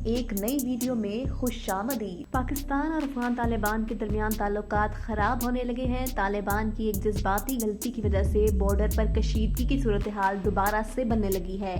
ایک نئی ویڈیو میں خوش آمدید۔ پاکستان اور افغان طالبان کے درمیان تعلقات خراب ہونے لگے ہیں۔ طالبان کی ایک جذباتی غلطی کی وجہ سے بارڈر پر کشیدگی کی صورتحال دوبارہ سے بننے لگی ہے۔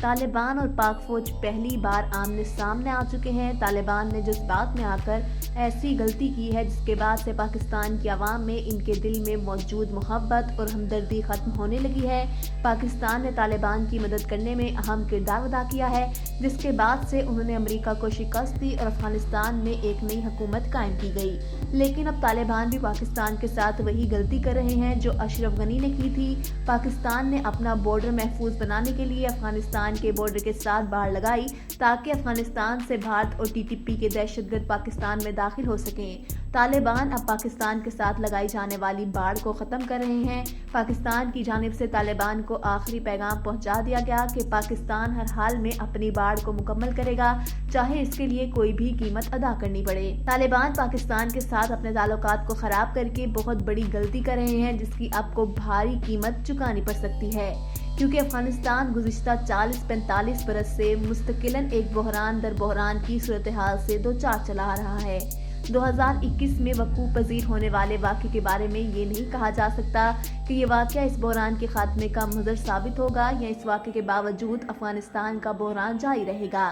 طالبان اور پاک فوج پہلی بار آمنے سامنے آ چکے ہیں۔ طالبان نے جذبات میں آ کر ایسی غلطی کی ہے جس کے بعد سے پاکستان کی عوام میں ان کے دل میں موجود محبت اور ہمدردی ختم ہونے لگی ہے۔ پاکستان نے طالبان کی مدد کرنے میں اہم کردار ادا کیا ہے، جس کے بعد سے انہوں نے امریکہ کو شکست دی اور افغانستان میں ایک نئی حکومت قائم کی گئی۔ لیکن اب طالبان بھی پاکستان کے ساتھ وہی غلطی کر رہے ہیں جو اشرف غنی نے کی تھی۔ پاکستان نے اپنا بارڈر محفوظ بنانے کے لیے افغانستان کے بارڈر کے ساتھ باڑ لگائی تاکہ افغانستان سے بھارت اور TTP کے دہشت گرد پاکستان میں داخل ہو سکیں۔ طالبان اب پاکستان کے ساتھ لگائی جانے والی باڑ کو ختم کر رہے ہیں۔ پاکستان کی جانب سے طالبان کو آخری پیغام پہنچا دیا گیا کہ پاکستان ہر حال میں اپنی باڑ کو مکمل کرے گا، چاہے اس کے لیے کوئی بھی قیمت ادا کرنی پڑے۔ طالبان پاکستان کے ساتھ اپنے تعلقات کو خراب کر کے بہت بڑی غلطی کر رہے ہیں جس کی آپ کو بھاری قیمت چکانی پڑ سکتی ہے، کیونکہ افغانستان گزشتہ 40-45 برس سے مستقلاً ایک بحران در بحران کی صورتحال سے دوچار چلا آ رہا ہے۔ 2021 میں وقوع پذیر ہونے والے واقعے کے بارے میں یہ نہیں کہا جا سکتا کہ یہ واقعہ اس بحران کے خاتمے کا مضر ثابت ہوگا یا اس واقعے کے باوجود افغانستان کا بحران جاری رہے گا۔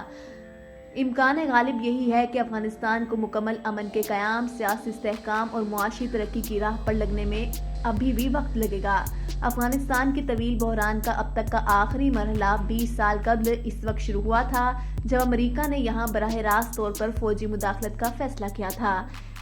امکان غالب یہی ہے کہ افغانستان کو مکمل امن کے قیام، سیاسی استحکام اور معاشی ترقی کی راہ پر لگنے میں ابھی بھی وقت لگے گا۔ افغانستان کے طویل بحران کا اب تک کا آخری مرحلہ 20 سال قبل اس وقت شروع ہوا تھا جب امریکہ نے یہاں براہ راست طور پر فوجی مداخلت کا فیصلہ کیا تھا۔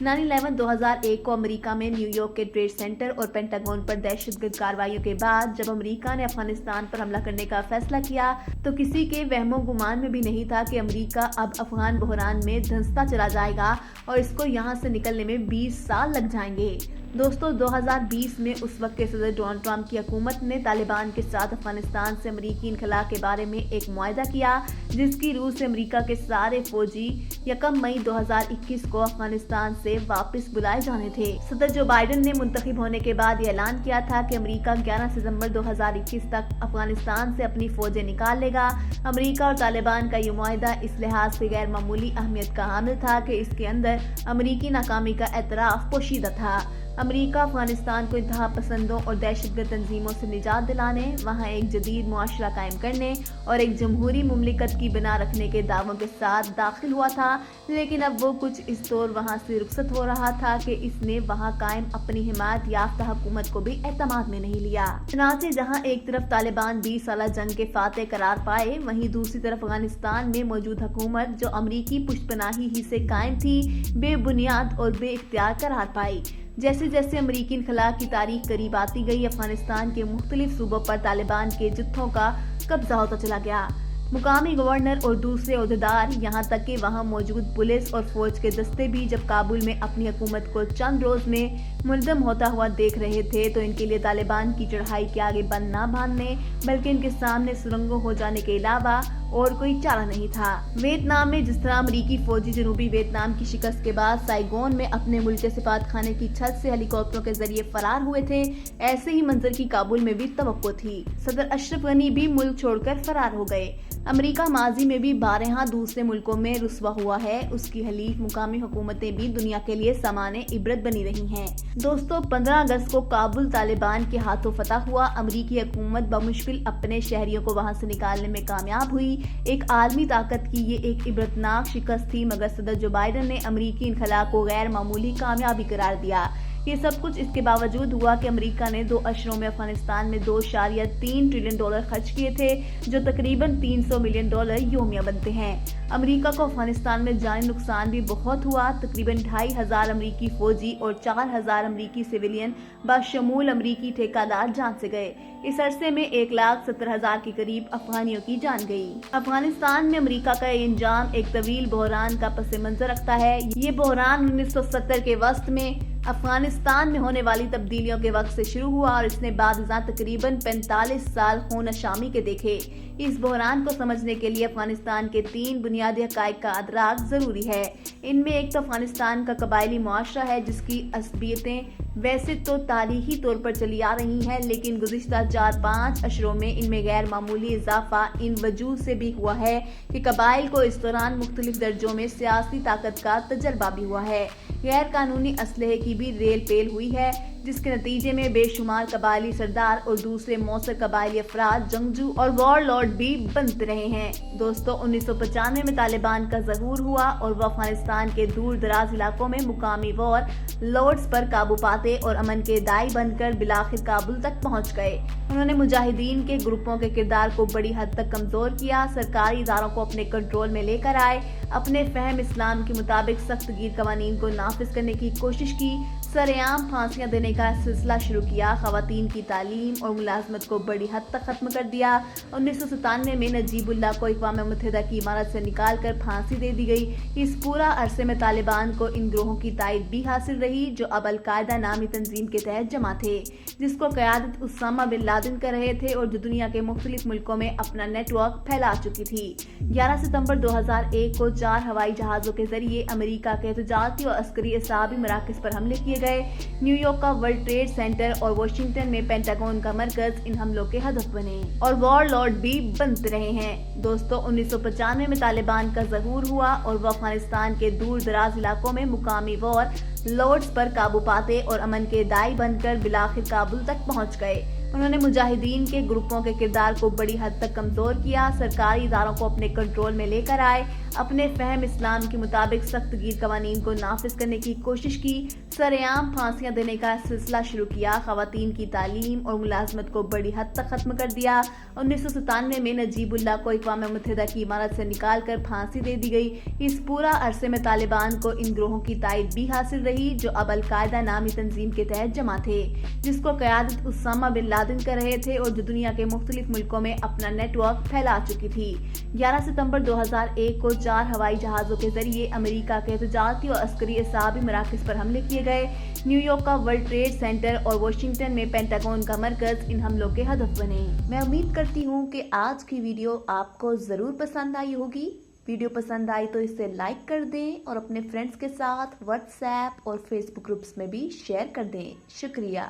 9/11 2001 کو امریکہ میں نیو یارک کے ٹریڈ سینٹر اور پینٹاگون پر دہشت گرد کارروائیوں کے بعد جب امریکہ نے افغانستان پر حملہ کرنے کا فیصلہ کیا تو کسی کے وہم و گمان میں بھی نہیں تھا کہ امریکہ اب افغان بحران میں دھنستا چلا جائے گا اور اس کو یہاں سے نکلنے میں 20 سال لگ جائیں گے۔ دوستو، 2020 میں اس وقت کے صدر ڈونلڈ ٹرمپ کی حکومت نے طالبان کے ساتھ افغانستان سے امریکی انخلاء کے بارے میں ایک معاہدہ کیا جس کی روح سے امریکہ کے سارے فوجی 1 مئی 2021 کو افغانستان سے واپس بلائے جانے تھے۔ صدر جو بائیڈن نے منتخب ہونے کے بعد یہ اعلان کیا تھا کہ امریکہ 11 ستمبر 2021 تک افغانستان سے اپنی فوجیں نکال لے گا۔ امریکہ اور طالبان کا یہ معاہدہ اس لحاظ سے غیر معمولی اہمیت کا حامل تھا کہ اس کے اندر امریکی ناکامی کا اعتراف پوشیدہ تھا۔ امریکہ افغانستان کو انتہا پسندوں اور دہشت گرد تنظیموں سے نجات دلانے، وہاں ایک جدید معاشرہ قائم کرنے اور ایک جمہوری مملکت کی بنا رکھنے کے دعووں کے ساتھ داخل ہوا تھا، لیکن اب وہ کچھ اس طور وہاں سے رخصت ہو رہا تھا کہ اس نے وہاں قائم اپنی حمایت یافتہ حکومت کو بھی اعتماد میں نہیں لیا۔ چنانچہ جہاں ایک طرف طالبان 20 سالہ جنگ کے فاتح قرار پائے، وہیں دوسری طرف افغانستان میں موجود حکومت جو امریکی پشت پناہی ہی سے قائم تھی، بے بنیاد اور بے اختیار قرار پائی۔ جیسے جیسے امریکی انخلاء کی تاریخ قریب آتی گئی، افغانستان کے مختلف صوبوں پر طالبان کے جتھوں کا قبضہ ہوتا چلا گیا۔ مقامی گورنر اور دوسرے عہدیدار، یہاں تک کہ وہاں موجود پولیس اور فوج کے دستے بھی جب کابل میں اپنی حکومت کو چند روز میں منہدم ہوتا ہوا دیکھ رہے تھے تو ان کے لیے طالبان کی چڑھائی کے آگے بند نہ باندھنے بلکہ ان کے سامنے سرنگوں ہو جانے کے علاوہ اور کوئی چارہ نہیں تھا۔ ویتنام میں جس طرح امریکی فوجی جنوبی ویتنام کی شکست کے بعد سائگون میں اپنے ملک کے سفارت خانے کی چھت سے ہیلی کاپٹروں کے ذریعے فرار ہوئے تھے، ایسے ہی منظر کی کابل میں بھی توقع تھی۔ صدر اشرف غنی بھی ملک چھوڑ کر فرار ہو گئے۔ امریکہ ماضی میں بھی بارہا دوسرے ملکوں میں رسوا ہوا ہے، اس کی حلیف مقامی حکومتیں بھی دنیا کے لیے سامان عبرت بنی رہی ہیں۔ دوستو، 15 اگست کو کابل طالبان کے ہاتھوں فتح ہوا۔ امریکی حکومت بمشکل اپنے شہریوں کو وہاں سے نکالنے میں کامیاب ہوئی۔ ایک عالمی طاقت کی یہ ایک عبرتناک شکست تھی، مگر صدر جو بائیڈن نے امریکی انخلاء کو غیر معمولی کامیابی قرار دیا۔ یہ سب کچھ اس کے باوجود ہوا کہ امریکہ نے 2 اشروں میں افغانستان میں $2.3 ٹریلین خرچ کیے تھے، جو تقریباً $300 ملین یومیہ بنتے ہیں۔ امریکہ کو افغانستان میں جانی نقصان بھی بہت ہوا۔ تقریباً 2500 امریکی فوجی اور 4000 امریکی سویلین بشمول امریکی ٹھیکیدار جان سے گئے۔ اس عرصے میں 1,70,000 کے قریب افغانیوں کی جان گئی۔ افغانستان میں امریکہ کا یہ انجام ایک طویل بحران کا پس منظر رکھتا ہے۔ یہ بحران 1970 کے وسط میں افغانستان میں ہونے والی تبدیلیوں کے وقت سے شروع ہوا اور اس نے بعد ازاں تقریباً 45 سال خون اشامی کے دیکھے۔ اس بحران کو سمجھنے کے لیے افغانستان کے 3 بنیادی حقائق کا ادراک ضروری ہے۔ ان میں ایک تو افغانستان کا قبائلی معاشرہ ہے جس کی عصبیتیں ویسے تو تاریخی طور پر چلی آ رہی ہیں، لیکن گزشتہ 4-5 عشروں میں ان میں غیر معمولی اضافہ ان وجوہ سے بھی ہوا ہے کہ قبائل کو اس دوران مختلف درجوں میں سیاسی طاقت کا تجربہ بھی ہوا ہے۔ غیر قانونی اسلحے کی بھی ریل پیل ہوئی ہے، جس کے نتیجے میں بے شمار قبائلی سردار اور دوسرے موثر قبائلی افراد جنگجو اور وار لارڈ بھی بنتے رہے ہیں۔ دوستو، 1995 میں طالبان کا ظہور ہوا اور وہ افغانستان کے دور دراز علاقوں میں مقامی وار لارڈز پر قابو پاتے اور امن کے داعی بن کر بالآخر کابل تک پہنچ گئے۔ انہوں نے مجاہدین کے گروپوں کے کردار کو بڑی حد تک کمزور کیا، سرکاری اداروں کو اپنے کنٹرول میں لے کر آئے، اپنے فہم اسلام کے مطابق سخت گیر قوانین کو نافذ کرنے کی کوشش کی، سرعام پھانسیاں دینے کا سلسلہ شروع کیا، خواتین کی تعلیم اور ملازمت کو بڑی حد تک ختم کر دیا۔ 1997 میں نجیب اللہ کو اقوام متحدہ کی عمارت سے نکال کر پھانسی دے دی گئی۔ اس پورا عرصے میں طالبان کو ان گروہوں کی تائید بھی حاصل رہی جو اب القاعدہ نامی تنظیم کے تحت جمع تھے، جس کو قیادت اسامہ بن لادن کر رہے تھے اور جو دنیا کے مختلف ملکوں میں اپنا نیٹ ورک پھیلا چکی تھی۔ 11 ستمبر 2001 کو 4 ہوائی جہازوں کے ذریعے امریکہ کے تجارتی اور عسکری اعصابی مراکز پر حملے کیے گئے۔ نیو یارک کا ورلڈ ٹریڈ سینٹر اور واشنگٹن میں پینٹاگون کا مرکز ان حملوں کے ہدف بنے اور وار لارڈ بھی بنتے رہے ہیں۔ دوستو، 1995 میں طالبان کا ظہور ہوا اور وہ افغانستان کے دور دراز علاقوں میں مقامی وار لارڈز پر قابو پاتے اور امن کے داعی بن کر بالآخر کابل تک پہنچ گئے۔ انہوں نے مجاہدین کے گروپوں کے کردار کو بڑی حد تک کمزور کیا، سرکاری اداروں کو اپنے کنٹرول میں لے کر آئے، اپنے فہم اسلام کے مطابق سخت گیر قوانین کو نافذ کرنے کی کوشش کی، سرعام پھانسیاں دینے کا سلسلہ شروع کیا، خواتین کی تعلیم اور ملازمت کو بڑی حد تک ختم کر دیا۔ 1997 میں نجیب اللہ کو اقوام متحدہ کی عمارت سے نکال کر پھانسی دے دی گئی۔ اس پورا عرصے میں طالبان کو ان گروہوں کی تائید بھی حاصل رہی جو اب القاعدہ نامی تنظیم کے تحت جمع تھے، جس کو قیادت اسامہ بن لادن کر رہے تھے اور جو دنیا کے مختلف ملکوں میں اپنا نیٹ ورک پھیلا چکی تھی۔ 11 ستمبر 2001 کو 4 ہوائی جہازوں کے ذریعے امریکہ کے تجارتی اور عسکری اعصابی مراکز پر حملے کیے گئے۔ نیو یارک کا ورلڈ ٹریڈ سینٹر اور واشنگٹن میں پینٹاگون کا مرکز ان حملوں کے ہدف بنے۔ میں امید کرتی ہوں کہ آج کی ویڈیو آپ کو ضرور پسند آئی ہوگی۔ ویڈیو پسند آئی تو اسے لائک کر دیں اور اپنے فرینڈز کے ساتھ واٹس ایپ اور فیس بک گروپس میں بھی شیئر کر دیں۔ شکریہ۔